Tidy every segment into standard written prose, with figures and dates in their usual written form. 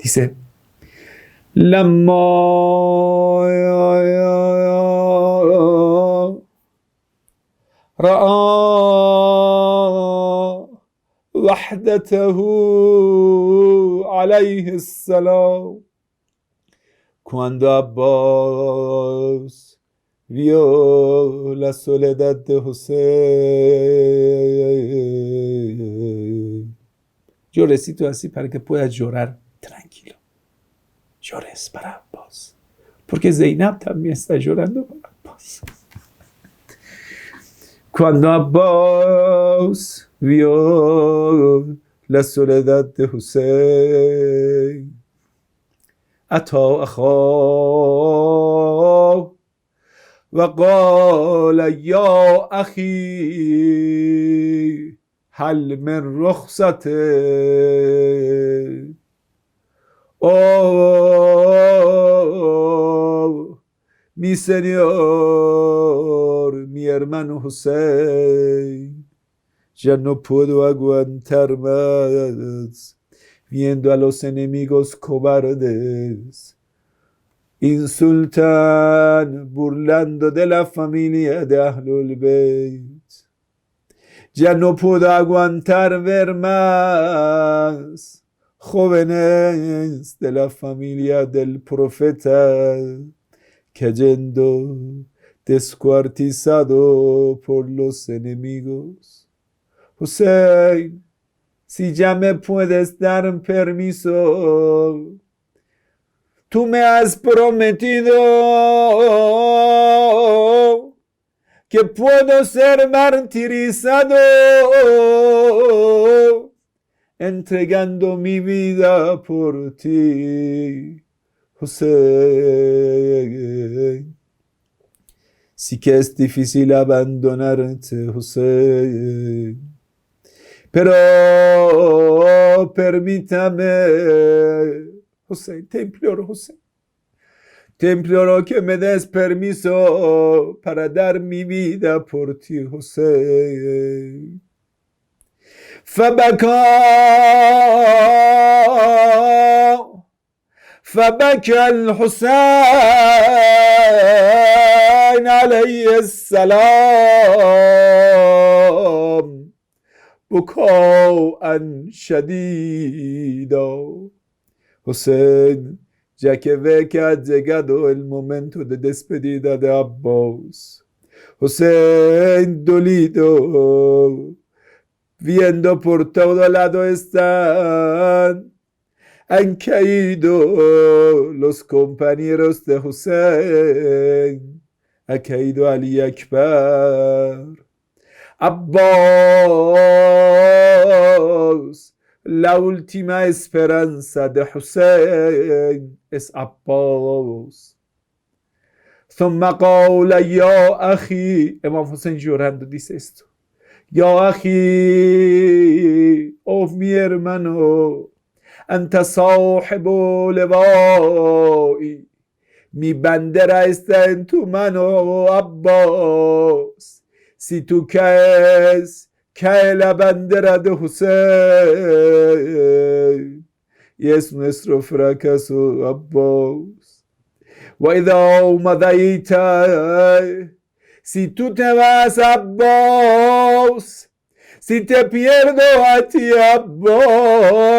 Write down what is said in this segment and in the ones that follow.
Dice, لما رأى وحدته عليه السلام, cuando Abbas vio la soledad de José. Yo recito así para que puedas llorar tranquilo. Llores para Abbas, porque Zainab también está llorando para Abbas. Cuando Abbas vio la soledad de José, أتى أخاه وقال يا أخي هل من رخصة. Oh, mi señor, mi hermano José, ya no puedo aguantar más viendo a los enemigos cobardes insultan, burlando de la familia de Ahlul Bayt. Ya no puedo aguantar ver más jóvenes de la familia del profeta cayendo descuartizado por los enemigos. Hussein, si ya me puedes dar permiso, tú me has prometido que puedo ser martirizado entregando mi vida por ti, José. Sí que es difícil abandonarte, José, pero permítame, José, te imploro, José, te imploro que me des permiso para dar mi vida por ti, José. فبكى الحسين عليه السلام بكاء شديدا. Hussein, ya que ve que ha llegado el momento de despedida de Abbas, Hussein dolido, viendo por todo lado están, han caído los compañeros de Hussein, ha caído Ali Akbar. Abbas, la última esperanza de Hussein es Abbas. ثم قال يا أخي, Imam Hussein llorando dice esto, يا أخي, oh mi hermano, أنت صاحب لوائي, mi bandera está en tu mano, Abbas. Si tú caes, cae la bandera de Hussein, y es nuestro fracaso, Abbas. وإذا مضيت, si tú te vas, Abbas, si te pierdo a ti, Abbas,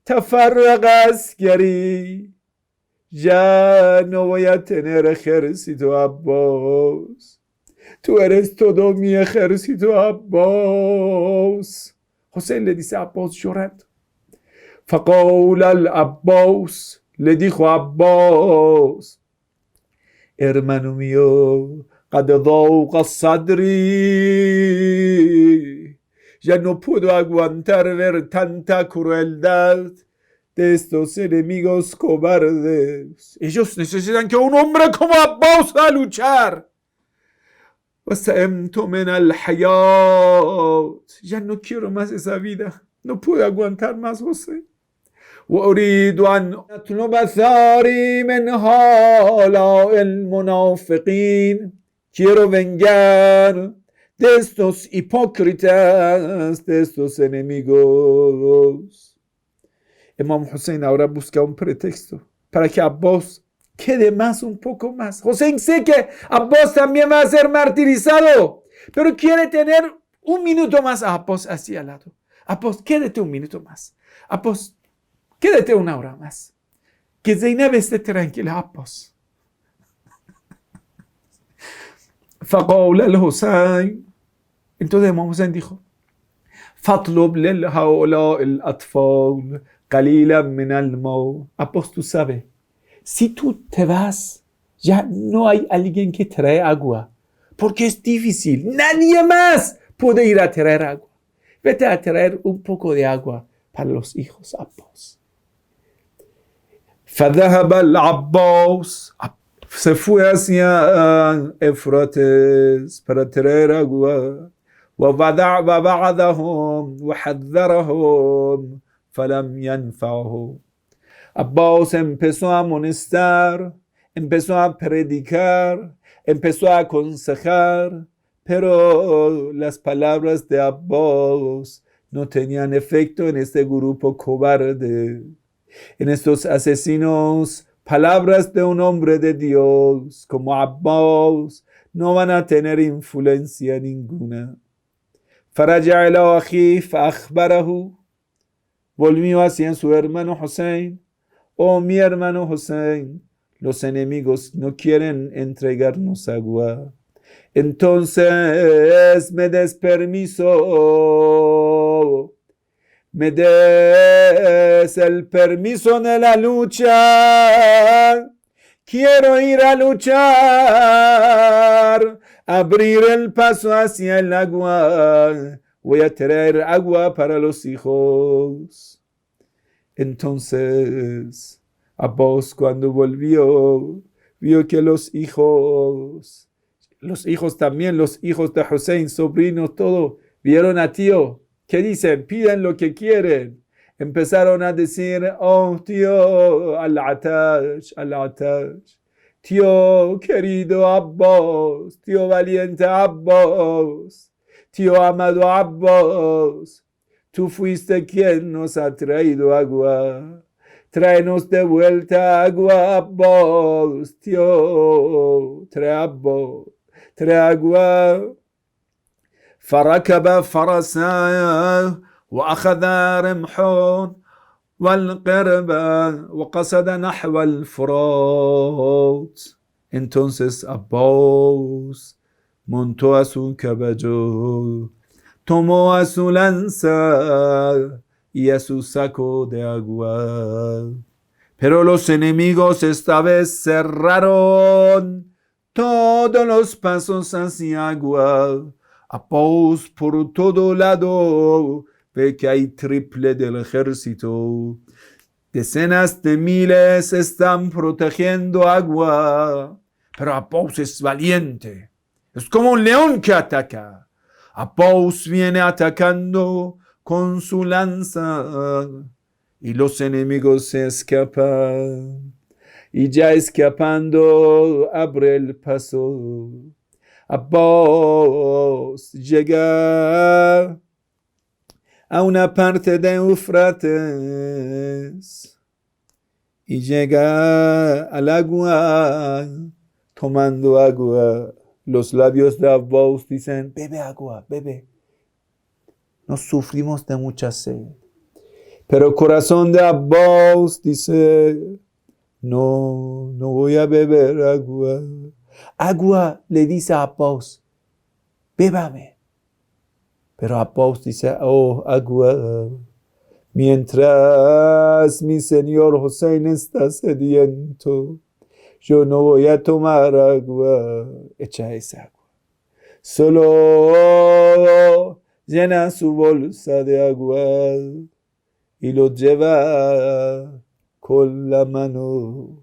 تفرق عسكري, ya no voy a tener ejército, Abbas. Tú eres todo mi ejército, Abbas. José le dice a Abbas llorando. فقال العباس, le dijo a Abbas, hermano mío, قد ضاق صدري, ya no puedo aguantar ver tanta crueldad de estos enemigos cobardes. Ellos necesitan que un hombre como Abbas a luchar. وسئمت من الحياة, ya no quiero más esa vida, no puedo aguantar más, José. وأريد أن أطلب ثاري من هؤلاء المنافقين, quiero vengar de estos hipócritas, de estos enemigos. Imam Hussein ahora busca un pretexto para que Abbas quede más, un poco más. Hussein sé que Abbas también va a ser martirizado, pero quiere tener un minuto más a Abbas hacia al lado. Abbas, quédate un minuto más. Abbas, quédate una hora más. Que Zainab esté tranquila, Abbas. فقال الحسين. Entonces Imam Hussein dijo, فاطلب لهؤلاء الأطفال قليلا من الماء. Abbas, tú sabes, si tú te vas, ya no hay alguien que trae agua, porque es difícil. Nadie más puede ir a traer agua. Vete a traer un poco de agua para los hijos, Abbas. فذهب العباس. Se fue hacia Éufrates para traer agua. ووعدهم وحذرهم فلم ينفعه. Abbas empezó a amonestar, empezó a predicar, empezó a aconsejar, pero las palabras de Abbas no tenían efecto en este grupo cobarde, en estos asesinos. Palabras de un hombre de Dios como Abbas no van a tener influencia ninguna. فرجع إلى أخيه فأخبره. Volvió hacia su hermano Hussein. Oh, mi hermano Hussein, los enemigos no quieren entregarnos agua. Entonces me des permiso. Me des el permiso de la lucha. Quiero ir a luchar, abrir el paso hacia el agua. Voy a traer agua para los hijos. Entonces, Abbas cuando volvió, vio que los hijos también, los hijos de Hussein, sobrinos, todo, vieron a tío. ¿Qué dicen? Piden lo que quieren. Empezaron a decir, oh tío, al-Atash, al-Atash. Tío querido Abbas, tío valiente Abbas, tío amado Abbas, tú fuiste quien nos ha traído agua. Tráenos de vuelta agua, Abbas, tío, trae agua. فركب فرسه وأخذ رمحه والقرب وقصد نحو الفرات. Entonces Abbas montó a su caballo, tomó a su lanza y a su saco de agua. Pero los enemigos esta vez cerraron todos los pasos hacia agua. Abbas por todo lado ve que hay triple del ejército. Decenas de miles están protegiendo agua. Pero Abbas es valiente. Es como un león que ataca. Abbas viene atacando con su lanza. Y los enemigos se escapan. Y ya escapando abre el paso. Abbas llega a una parte de Éufrates y llega al agua, tomando agua. Los labios de Abbas dicen, bebe agua, bebe. Nos sufrimos de mucha sed. Pero el corazón de Abbas dice, no voy a beber agua. Agua, le dice a Abbas, bébame. Pero Abbas dice, oh, agua, mientras mi señor Hussein está sediento, yo no voy a tomar agua. Echa esa agua. Solo llena su bolsa de agua y lo lleva con la mano.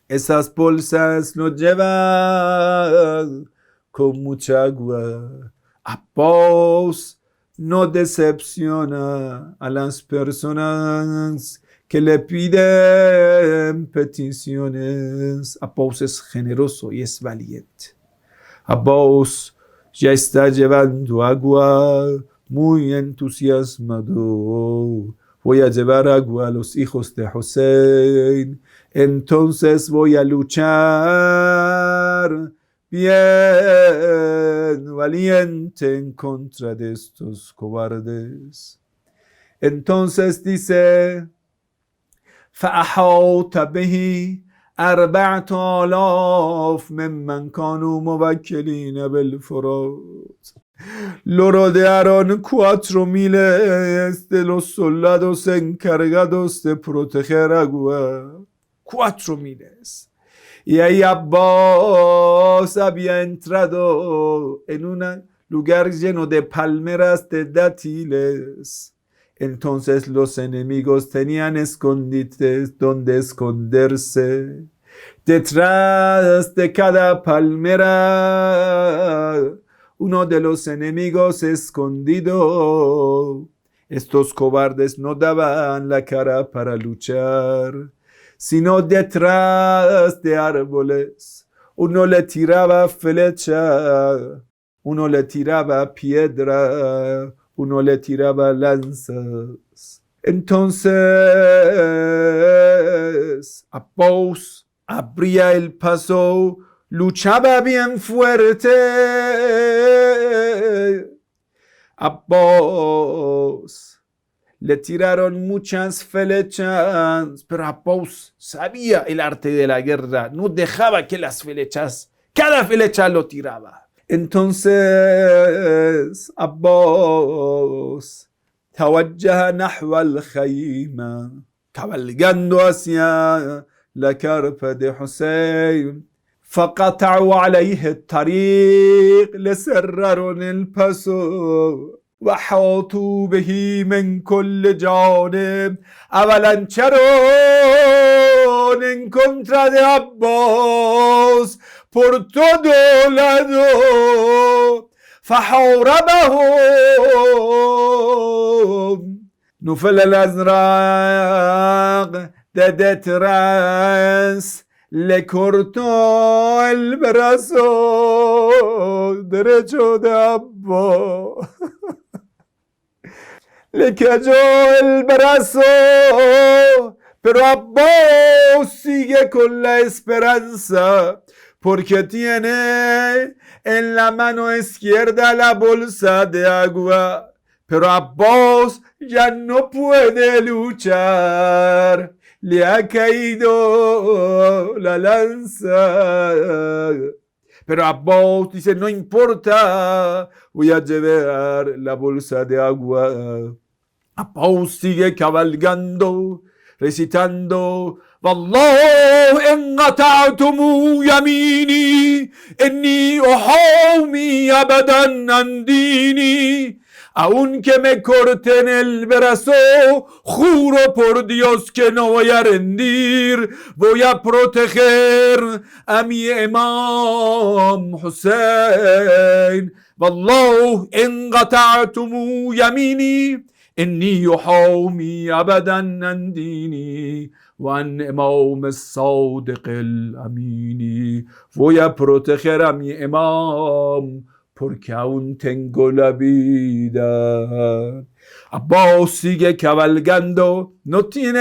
Esas bolsas lo llevan con mucha agua. Abbas no decepciona a las personas que le piden peticiones. Abbas es generoso y es valiente. Abbas ya está llevando agua muy entusiasmado. voy a llevar agua a los hijos de Hussein, entonces voy a luchar bien valiente en contra de estos cobardes. Entonces dice, فأحاط به 4000 ممن كانوا موكلين بالفرات. Lo rodearon 4000 de los soldados encargados de proteger agua. 4000. Y ahí Abbas había entrado en un lugar lleno de palmeras de dátiles. Entonces los enemigos tenían escondites donde esconderse. Detrás de cada palmera, uno de los enemigos escondido. Estos cobardes no daban la cara para luchar, sino detrás de árboles. Uno le tiraba flecha, uno le tiraba piedra, uno le tiraba lanzas. Entonces Abbas abría el paso, luchaba bien fuerte. Abbas le tiraron muchas flechas, pero Abbas sabía el arte de la guerra, no dejaba que las flechas, cada flecha lo tiraba. Entonces Abbas توجه نحو الخيمة, cabalgando hacia la carpa de Hussein. فقطعوا عليه الطريق, le cerraron el paso. وحاطوا به من كل جانب, avalancharon en contra de Abbas por todo lado. فحاربهم. نوفل الأزرق de detrás le cortó el brazo derecho de Abbas. Le cayó el brazo, pero Abbas sigue con la esperanza, porque tiene en la mano izquierda la bolsa de agua. Pero Abbas ya no puede luchar, le ha caído la lanza. Pero Abbas dice, no importa, voy a llevar la bolsa de agua. Abbas sigue cabalgando, recitando, والله إن قطعتم يميني إني أحامي أبدا عن ديني. Aunque me corten el brazo, juro por Dios que no voy a rendir, voy a proteger a mi imam Hussein. والله إن قطعتم يميني إني أحامي أبدا عن ديني وعن إمام الصادق الأمين. Voy a proteger a mi imam porque aún tengo la vida. Abbas sigue cabalgando, no tiene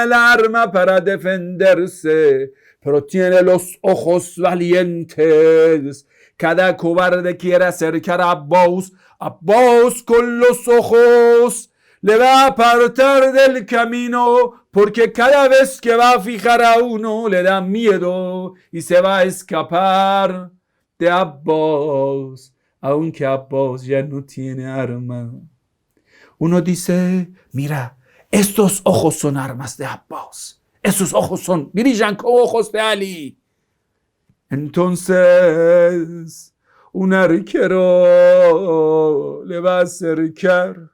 el arma para defenderse, pero tiene los ojos valientes. Cada cobarde quiere acercar a Abbas. Abbas con los ojos le va a apartar del camino, porque cada vez que va a fijar a uno le da miedo y se va a escapar de Abbas, aunque Abbas ya no tiene arma. Uno dice, mira, estos ojos son armas de Abbas, esos ojos brillan como ojos de Ali. Entonces un arquero le va a acercar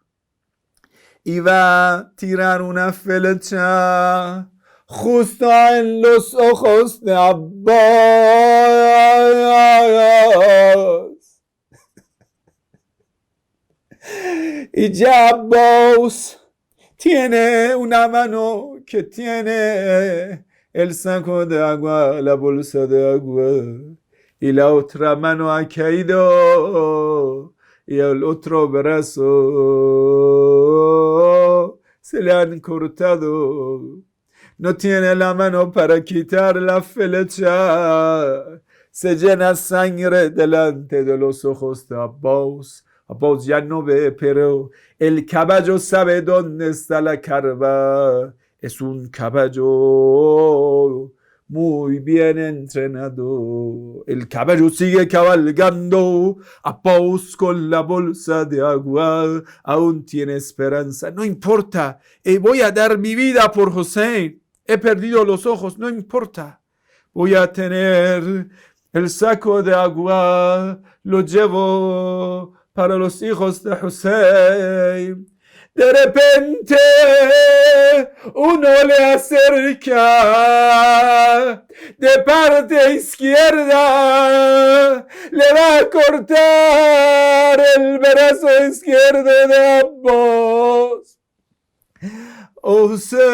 y va a tirar una flecha justo en los ojos de Abbas. Y ya Abbas tiene una mano que tiene el saco de agua, la bolsa de agua, y la otra mano ha caído y el otro brazo se le han cortado. No tiene la mano para quitar la flecha. Se llena sangre delante de los ojos de Abbas. Abbas ya no ve, pero el caballo sabe dónde está la carva. Es un caballo muy bien entrenado. El caballo sigue cabalgando. Abbas con la bolsa de agua aún tiene esperanza. No importa, voy a dar mi vida por José. He perdido los ojos, no importa. Voy a tener el saco de agua, lo llevo para los hijos de José. De repente uno le acerca de parte izquierda, le va a cortar el brazo izquierdo de ambos. Hussein.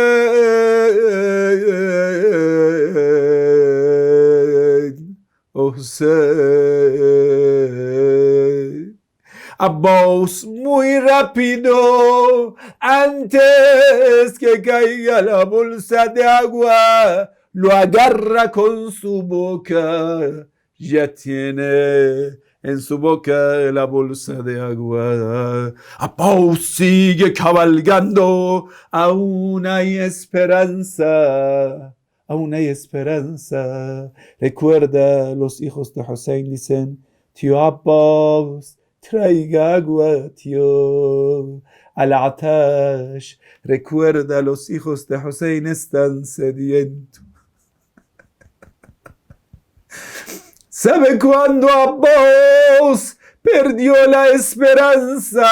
Abbas muy rápido, antes que caiga la bolsa de agua, lo agarra con su boca. Ya tiene en su boca la bolsa de agua. Abbas sigue cabalgando. Aún hay esperanza. Aún hay esperanza. Recuerda, los hijos de Hussein dicen: tío Abbas, traiga agua, tío. Al-Atash. Recuerda, los hijos de Hussein están sedientos. ¿Sabe cuándo Abbas perdió la esperanza?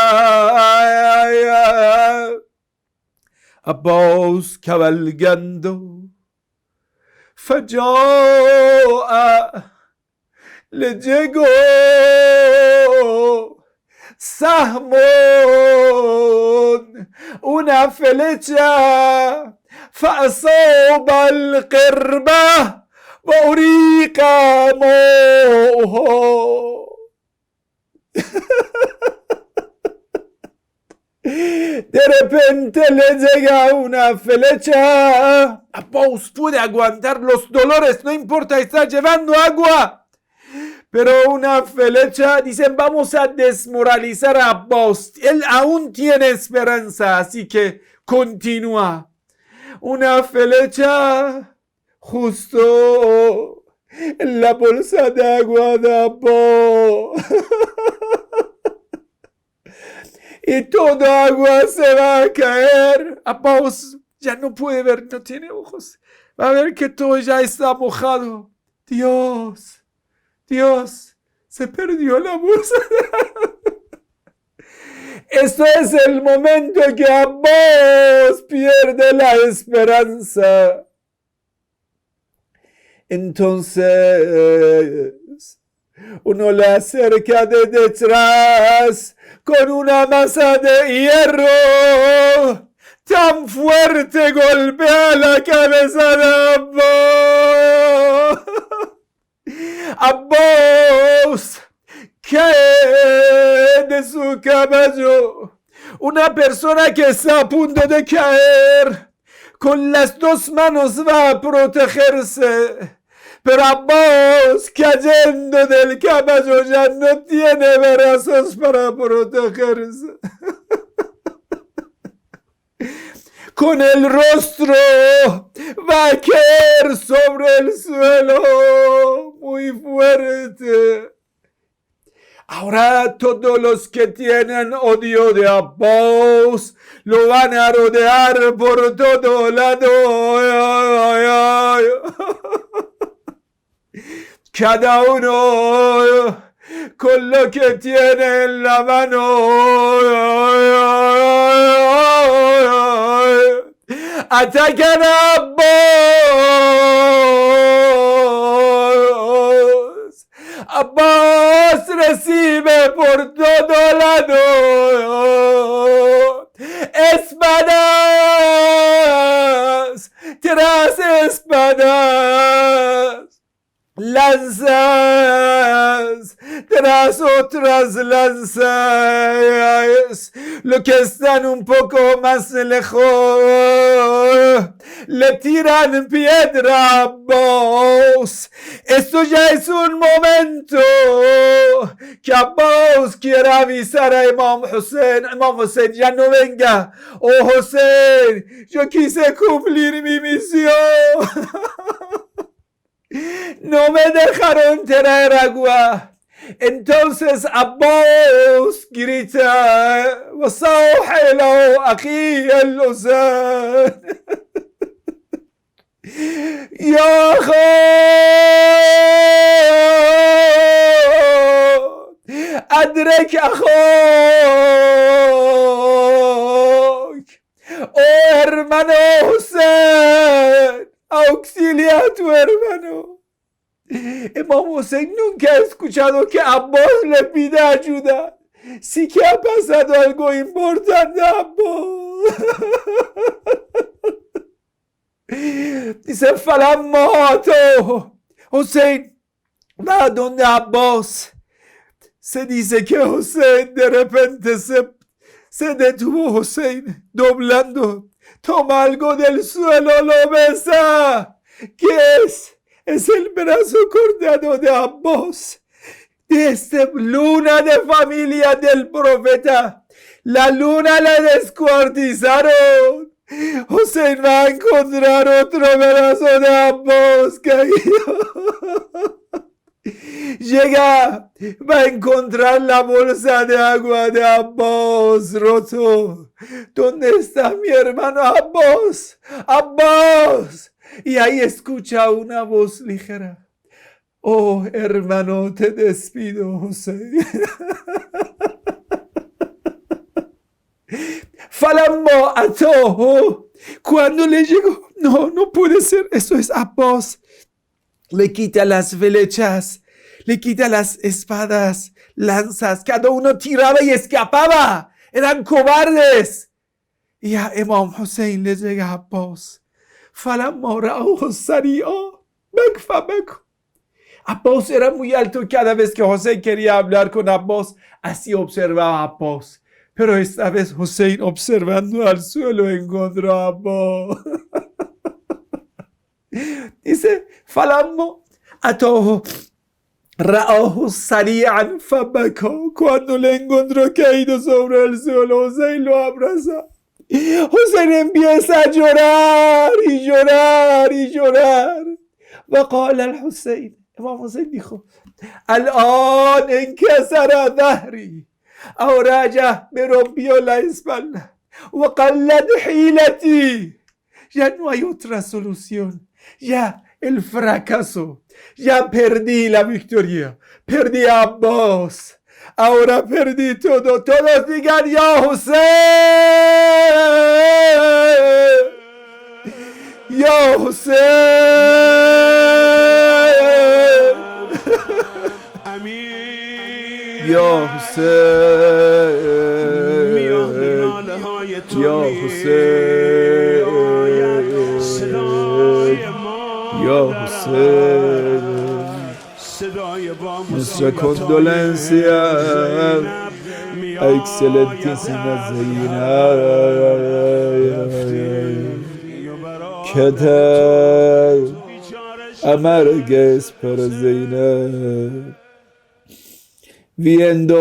Abbas cabalgando. فجاء le llegó سهم, una flecha, فأصاب القربة وأريق موه. De repente le llega una flecha. Abbas puede aguantar los dolores, no importa, está llevando agua. Pero una flecha, dicen, vamos a desmoralizar a Abbas. Él aún tiene esperanza, así que continúa. Una flecha justo en la bolsa de agua de Abbas. Y toda agua se va a caer. Abbas ya no puede ver, no tiene ojos. Va a ver que todo ya está mojado. Dios, se perdió la bolsa. Esto es el momento que Abbas pierde la esperanza. Entonces, uno le acerca de detrás con una masa de hierro. Tan fuerte golpea la cabeza de Abbas. Abbas cae de su caballo. Una persona que está a punto de caer, con las dos manos va a protegerse. Pero Abbas, cayendo del caballo, ya no tiene brazos para protegerse. Con el rostro va a caer sobre el suelo muy fuerte. Ahora todos los que tienen odio de Abbas lo van a rodear por todo lado. Cada uno con lo que tiene en la mano. Atacan a Abbas. Abbas recibe por todo lado. Espadas tras espadas. lanzas, tras otras lanzas, lo que están un poco más lejos, le tiran piedra a Abbas. Esto ya es un momento que Abbas quiere avisar a Imam Hussein. Imam Hussein, ya no venga. Oh Hussein, yo quise cumplir mi misión. No me dejaron traer agua. Entonces Abbas grita: وصوحي له أخي الحسين يا أخي أدرك أخوك. Oh hermano Hussein, auxilia a tu hermano. Imam Hussein nunca ha escuchado que Abbas le pida ayuda. Sí que ha pasado algo importante a Abbas. Dice: Falamato. Hussein va donde Abbas. Se dice que Hussein de repente se detuvo. Hussein, doblando, toma algo del suelo, lo besa. ¿Qué es? Es el brazo cortado de Abbas, de esta luna de familia del profeta. La luna la descuartizaron. Hussein va a encontrar otro brazo de Abbas caído. Llega, va a encontrar la bolsa de agua de Abbas roto. ¿Dónde está mi hermano Abbas? ¡Abbas! Y ahí escucha una voz ligera: oh hermano, te despido, Hussein. Falamo Atoho, cuando le llegó, no puede ser, eso es Abbas. Le quita las flechas, le quita las espadas, lanzas, cada uno tiraba y escapaba. Eran cobardes. Y a Imam Hussein le llega Abbas. فلما رأوه سریعا بکفا بکو. Abbas era muy alto y cada vez que Hussein quería hablar con Abbas, así observaba a Abbas. Pero esta vez Hussein, observando al suelo, encontró a Abbas. Dice: Falamo Atoho Ra'ahu Sari'an Fabakó. Cuando le encontró caído sobre el suelo, Hussein lo abraza. Hussein empieza a llorar y llorar y llorar. وقال الحسين, Imam Hussein dijo: الآن انكسر ظهري. Ahora ya me rompió la espalda. وقلت حيلتي. Ya no hay otra solución. Ya el fracaso. Ya perdí la victoria. Perdí a Abbas. Ahora perdí todo. Todos digan: Ya Hussein. Ya Hussein. Ya Hussein. Ya Hussein. Ya Hussein. Nuestra condolencia a excelentísima Zeynep, keder amargues para Zeynep, viendo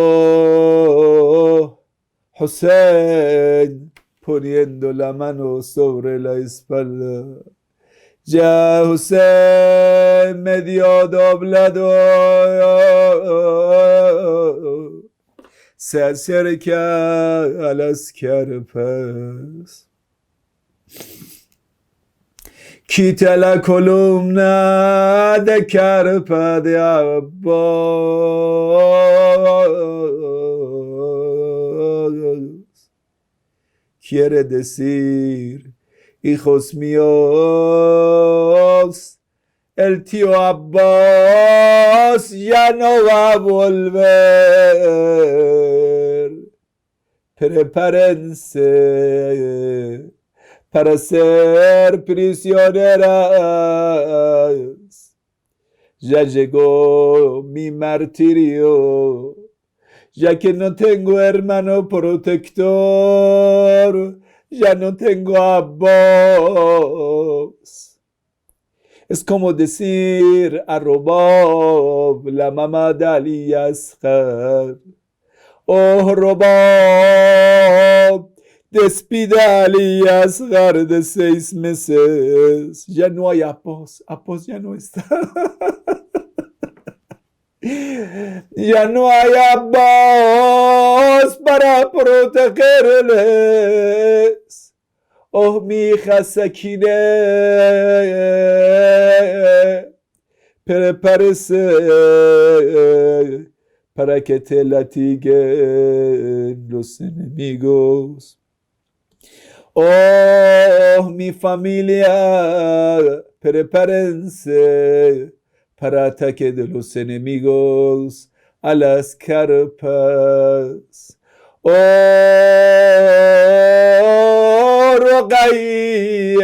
Hussein poniendo la mano sobre la espalda. Ya Hussein medio doblado se acerca a las carpas, quita la columna de carpa de Abbas. Quiere decir: hijos míos, el tío Abbas ya no va a volver. Prepárense para ser prisioneras. ya llegó mi martirio, ya que no tengo hermano protector, ya no tengo a vos. Es como decir a Robab, la mamá de Ali Asghar: oh Robab, despide a Ali Asghar de 6 meses, ya no hay Apos ya no está. Ya no hay Abbas para protegerles. Oh, mi hija Sakine, prepárese para que te latiguen los enemigos. Oh, mi familia, prepárense para ataque de los enemigos a las carpas. Oh, Rogaye,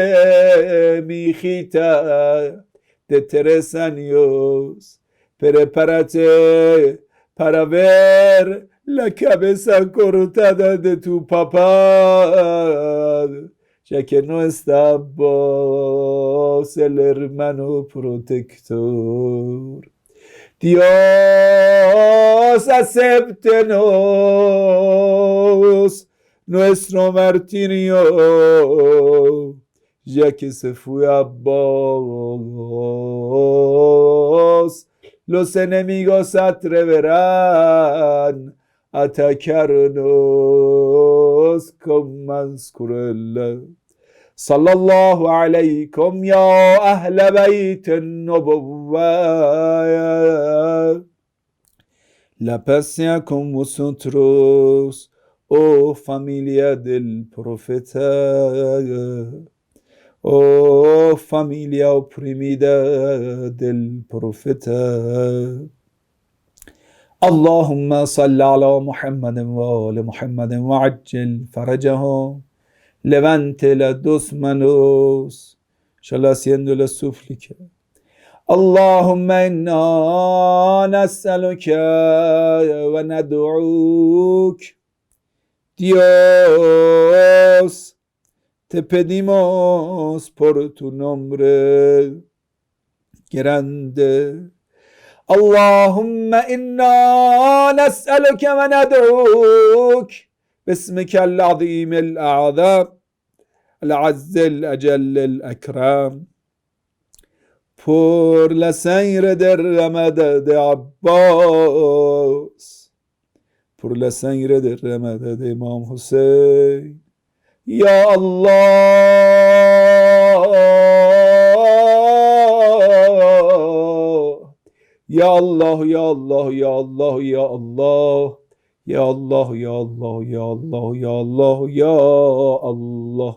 mi hijita de 3 años, prepárate para ver la cabeza cortada de tu papá, ya que no está vos, el hermano protector. Dios, acéptenos nuestro martirio, ya que se fue a vos. Los enemigos atreverán a atacarnos con más crueldad. صلى الله عليكم يا أهل بيت النبوة. La paz sea con vosotros, oh familia del profeta, oh familia oprimida del profeta. اللهم صل على محمد وآل محمد وعجل فرجهم. Levante las 2 manos, inshallah haciendo la súplica. Allahumma inna nas'aluka wa nad'uk. Dios, te pedimos por tu nombre grande. Allahumma inna nas'aluka wa nad'uk. باسمك العظيم الأعظم العز الأجل الأكرم. Por la sangre derramada de Abbas, por la sangre derramada de Imam Hussein, Ya Allah, Ya Allah, Ya Allah, Ya Allah, Ya Allah. Ya Allah, Ya Allah, Ya Allah, Ya Allah, Ya Allah.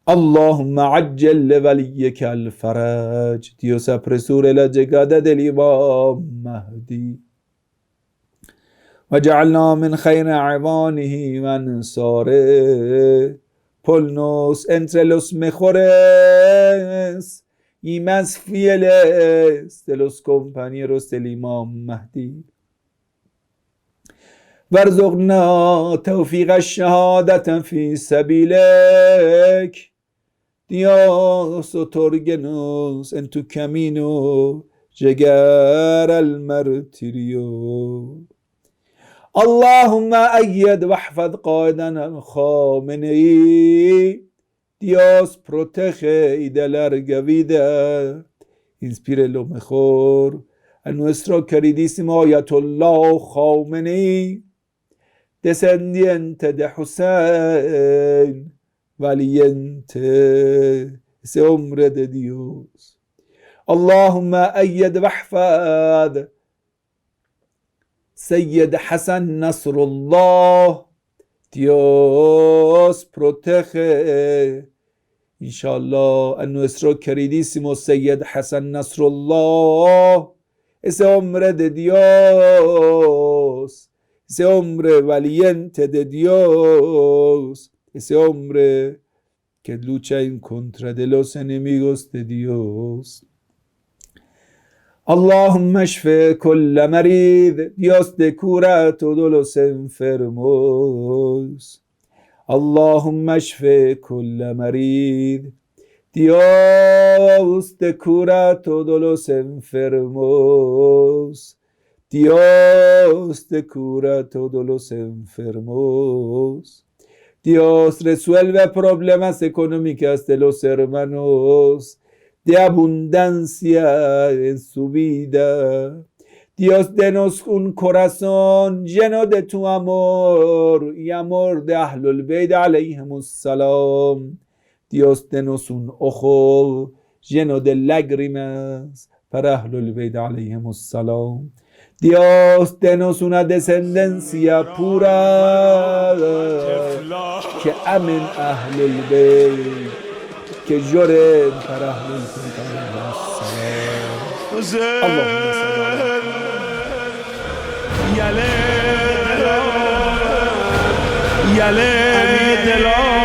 Allahumma ajjal li waliyyika al-faraj. Dios apresure la llegada del Imam Mahdi. وجعلنا من خير عوانه وانصاره. Ponnos entre los mejores y más fieles de los compañeros del Imam Mahdi. وارزقنا توفيق الشهادة في سبيلك. Dios, otórguenos en tu camino llegar al martirio. Allahumma ayyad wahfad qaidana al-Khamenei. Dios, protege y da larga vida, inspire lo mejor a nuestro queridísimo Ayatollah Khamenei, descendiente de Hussein, valiente, ese hombre de Dios. Allahumma ayyad wahfad Sayyid Hassan Nasrullah. Dios, protege, inshallah, a nuestro queridísimo Sayyid Hassan Nasrullah, ese hombre de Dios, ese hombre valiente de Dios, ese hombre que lucha en contra de los enemigos de Dios. Allahumma shfi kulla marid. Dios te cura todos los enfermos. Allahumma shfi kulla marid. Dios te cura todos los enfermos. Dios te cura todos los enfermos. Dios resuelve problemas económicos de los hermanos, de abundancia en su vida. Dios, denos un corazón lleno de tu amor y amor de Ahlul Bayt alayhimus salam. Dios, denos un ojo lleno de lágrimas para Ahlul Bayt alayhimus salam. Dios, denos una descendencia pura que amen Ahlul Bayt, que lloren para Ahlul Bayt alayhimus salam. Allahumma salli ala Yale